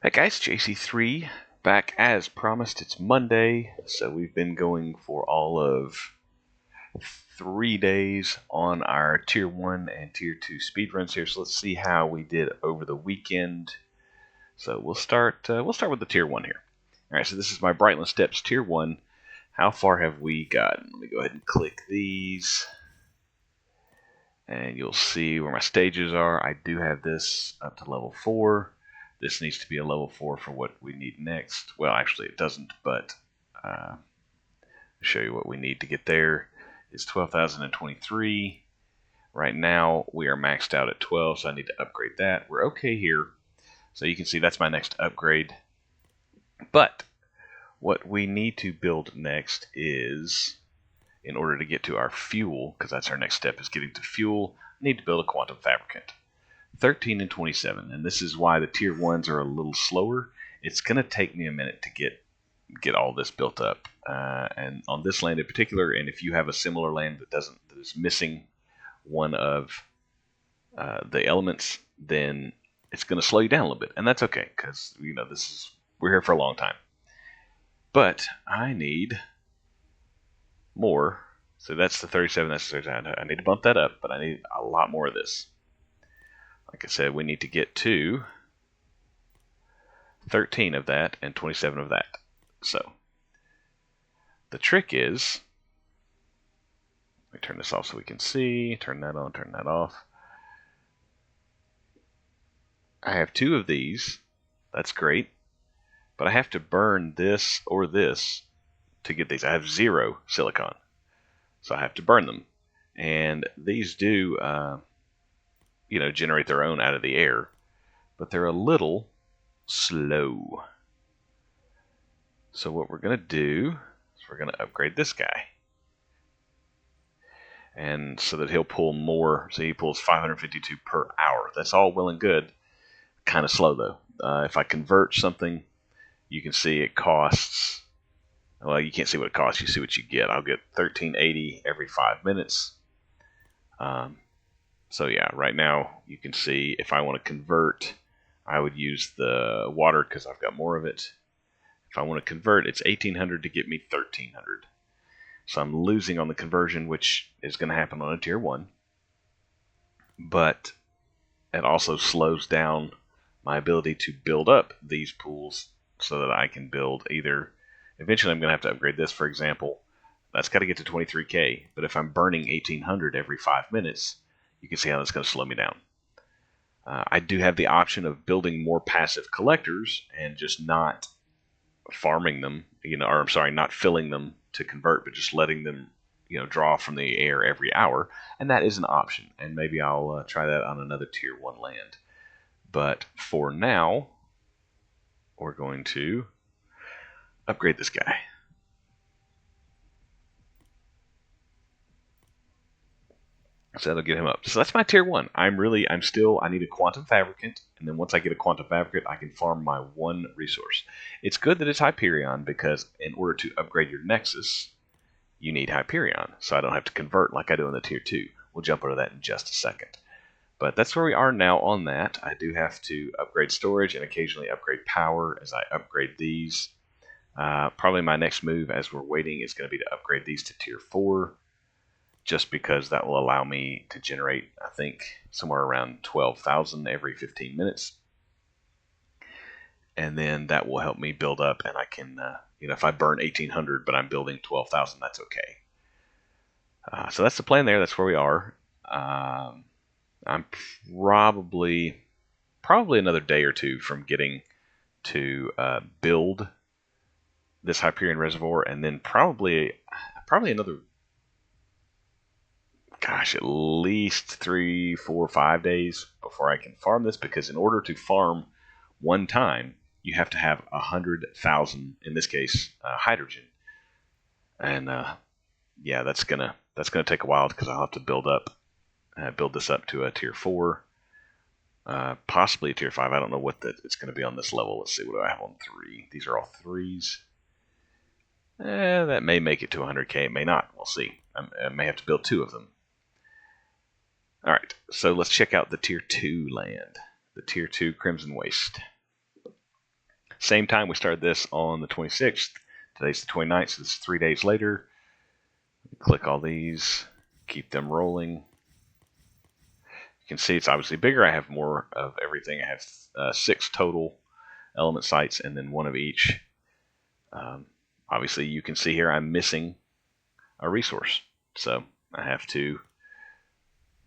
Hey guys, JC3 back as promised. It's Monday, so we've been going for all of 3 days on our Tier 1 and Tier 2 speedruns here. So let's see how we did over the weekend. So we'll start with the Tier 1 here. Alright, so this is my Brightland Steps Tier 1. How far have we gotten? Let me go ahead and click these. And you'll see where my stages are. I do have this up to level 4. This needs to be a level 4 for what we need next. Well, actually it doesn't, but I'll show you what we need to get there. It's 12,023. Right now we are maxed out at 12, so I need to upgrade that. We're okay here. So you can see that's my next upgrade. But what we need to build next is, in order to get to our fuel, because that's our next step, is getting to fuel, I need to build a quantum fabricant. 13 and 27, and this is why the tier 1s are a little slower. It's going to take me a minute to get all this built up, and on this land in particular, and if you have a similar land that is missing one of the elements, then it's going to slow you down a little bit, and that's okay, because we're here for a long time. But I need more, so that's the 37, that's the 39. I need to bump that up, but I need a lot more of this. Like I said, we need to get to 13 of that and 27 of that. So the trick is, let me turn this off so we can see, turn that on, turn that off. I have 2 of these, that's great, but I have to burn this or this to get these. I have 0 silicon, so I have to burn them. And these do generate their own out of the air, but they're a little slow. So what we're going to do is we're going to upgrade this guy, and so that he'll pull more. So he pulls 552 per hour. That's all well and good, kind of slow though. If I convert something, you can see it costs, well, you can't see what it costs, you see what you get. I'll get 1380 every 5 minutes. So yeah, right now you can see if I want to convert, I would use the water because I've got more of it. If I want to convert, it's 1800 to get me 1300. So I'm losing on the conversion, which is going to happen on a tier 1. But it also slows down my ability to build up these pools so that I can build either, eventually I'm going to have to upgrade this, for example. That's got to get to 23k, but if I'm burning 1800 every 5 minutes, you can see how that's going to slow me down. I do have the option of building more passive collectors and just not farming them, or I'm sorry, not filling them to convert, but just letting them, draw from the air every hour, and that is an option. And maybe I'll try that on another tier 1 land. But for now, we're going to upgrade this guy. So that'll get him up. So that's my tier 1. I need a quantum fabricant, and then once I get a quantum fabricant, I can farm my 1 resource. It's good that it's Hyperion, because in order to upgrade your Nexus, you need Hyperion, so I don't have to convert like I do in the tier 2. We'll jump over that in just a second. But that's where we are now on that. I do have to upgrade storage and occasionally upgrade power as I upgrade these. Probably my next move as we're waiting is going to be to upgrade these to tier 4. Just because that will allow me to generate, I think, somewhere around 12,000 every 15 minutes. And then that will help me build up, and I can, if I burn 1,800 but I'm building 12,000, that's okay. So that's the plan there. That's where we are. I'm probably another day or 2 from getting to build this Hyperion Reservoir, and then probably another, at least 3, 4, 5 days before I can farm this, because in order to farm one time, you have to have 100,000, in this case, hydrogen. And yeah, that's gonna take a while, because I'll have to build this up to a tier 4, possibly a tier 5. I don't know what it's going to be on this level. Let's see, what do I have on 3? These are all 3s. That may make it to 100k. It may not. We'll see. I may have to build 2 of them. Alright, so let's check out the tier 2 land. The tier 2 Crimson Waste. Same time, we started this on the 26th. Today's the 29th, so this is 3 days later. Click all these, keep them rolling. You can see it's obviously bigger. I have more of everything. I have 6 total element sites and then 1 of each. Obviously, you can see here I'm missing a resource, so I have to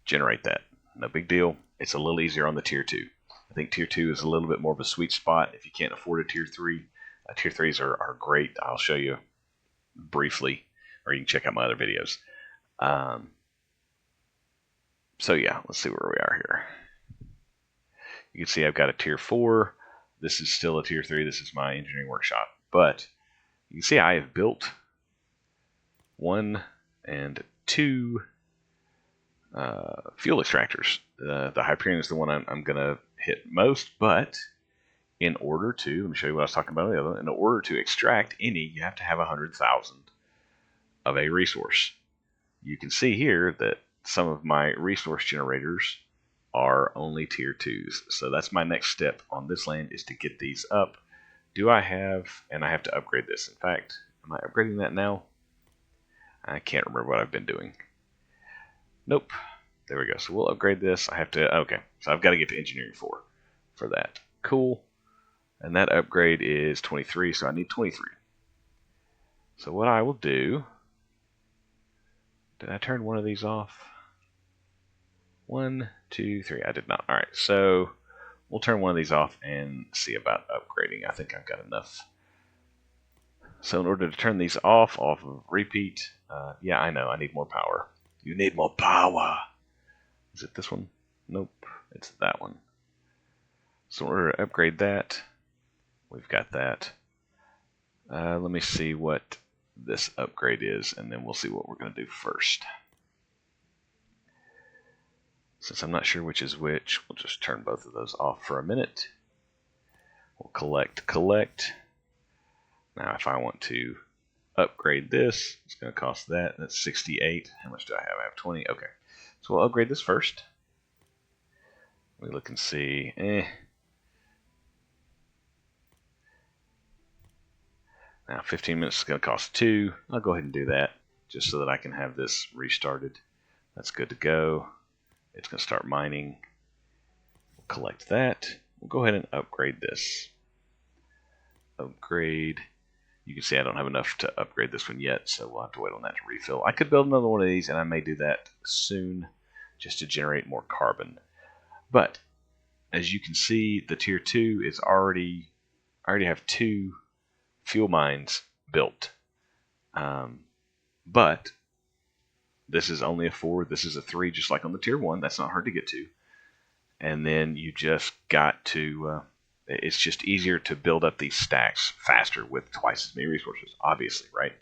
generate that. No big deal. It's a little easier on the tier 2. I think tier 2 is a little bit more of a sweet spot if you can't afford a tier 3. Tier 3s are great. I'll show you briefly, or you can check out my other videos. So yeah, let's see where we are here. You can see I've got a tier 4. This is still a tier 3. This is my engineering workshop. But you can see I have built 1 and 2 fuel extractors. The Hyperion is the one I'm going to hit most, but in order to, let me show you what I was talking about on the other one. In order to extract any, you have to have 100,000 of a resource. You can see here that some of my resource generators are only tier 2s. So that's my next step on this land, is to get these up. Do I have, and I have to upgrade this. In fact, am I upgrading that now? I can't remember what I've been doing. Nope. There we go. So we'll upgrade this. I have to, okay. So I've got to get to engineering 4 for that. Cool. And that upgrade is 23, so I need 23. So what I will do, did I turn one of these off? 1, 2, 3. I did not. All right, so we'll turn one of these off and see about upgrading. I think I've got enough. So in order to turn these off of repeat, yeah, I know, I need more power. You need more power. Is it this one? Nope, it's that one. So in order to upgrade that, we've got that. Let me see what this upgrade is, and then we'll see what we're going to do first. Since I'm not sure which is which, we'll just turn both of those off for a minute. We'll collect. Now if I want to upgrade this, it's going to cost that. That's 68. How much do I have? I have 20. Okay. So we'll upgrade this first. We look and see. Now 15 minutes is going to cost 2. I'll go ahead and do that just so that I can have this restarted. That's good to go. It's going to start mining. We'll collect that. We'll go ahead and upgrade this. Upgrade. You can see I don't have enough to upgrade this one yet, so we'll have to wait on that to refill. I could build another one of these, and I may do that soon just to generate more carbon. But as you can see, the tier 2 is I already have 2 fuel mines built. But this is only a 4, this is a 3, just like on the tier 1. That's not hard to get to. And then you just got to, it's just easier to build up these stacks faster with twice as many resources, obviously, right?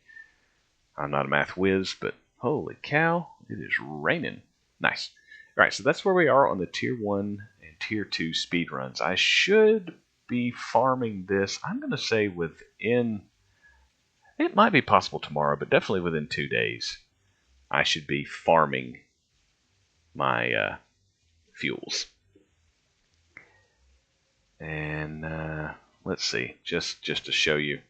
I'm not a math whiz, but holy cow, it is raining. Nice. All right, so that's where we are on the tier 1 and tier 2 speed runs. I should be farming this, I'm going to say within, it might be possible tomorrow, but definitely within 2 days, I should be farming my fuels. And let's see, just to show you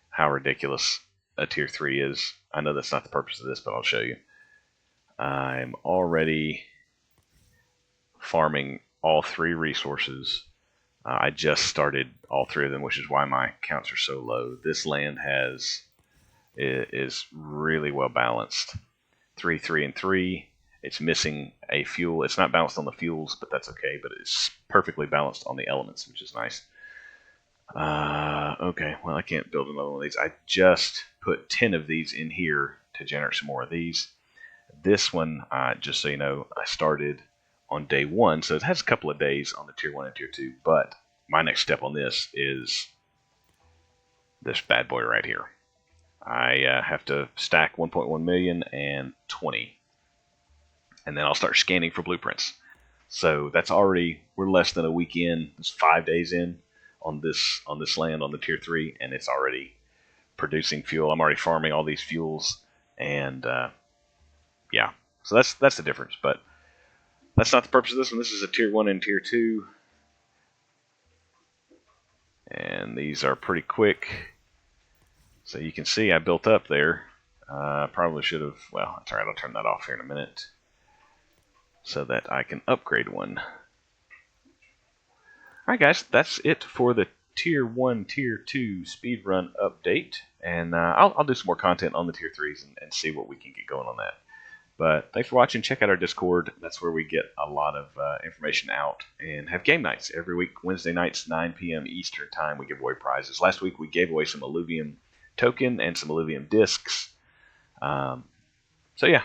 how ridiculous a tier 3 is. I know that's not the purpose of this, but I'll show you. I'm already farming all 3 resources. I just started all 3 of them, which is why my counts are so low. This land is really well balanced. 3, 3, and 3. It's missing a fuel. It's not balanced on the fuels, but that's okay. But it's perfectly balanced on the elements, which is nice. Okay, well, I can't build another one of these. I just put 10 of these in here to generate some more of these. This one, just so you know, I started on day 1, so it has a couple of days on the tier 1 and tier 2. But my next step on this is this bad boy right here. I have to stack 1.1 million and 20. And then I'll start scanning for blueprints. So that's already, we're less than a week in. It's 5 days in on this land on the tier 3, and it's already producing fuel. I'm already farming all these fuels, and yeah. So that's the difference. But that's not the purpose of this one. This is a tier 1 and tier 2. And these are pretty quick. So you can see I built up there. Probably should have, well, that's alright, I'll turn that off here in a minute so that I can upgrade one. Alright guys, that's it for the Tier 1, Tier 2 speedrun update. And I'll do some more content on the Tier 3s and see what we can get going on that. But thanks for watching. Check out our Discord. That's where we get a lot of information out and have game nights every week. Wednesday nights, 9 p.m. Eastern Time, we give away prizes. Last week we gave away some Illuvium token and some Illuvium discs. So yeah,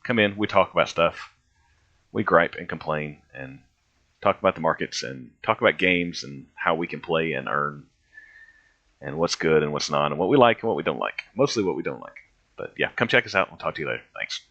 come in. We talk about stuff. We gripe and complain and talk about the markets and talk about games and how we can play and earn and what's good and what's not and what we like and what we don't like. Mostly what we don't like. But yeah, come check us out. We'll talk to you later. Thanks.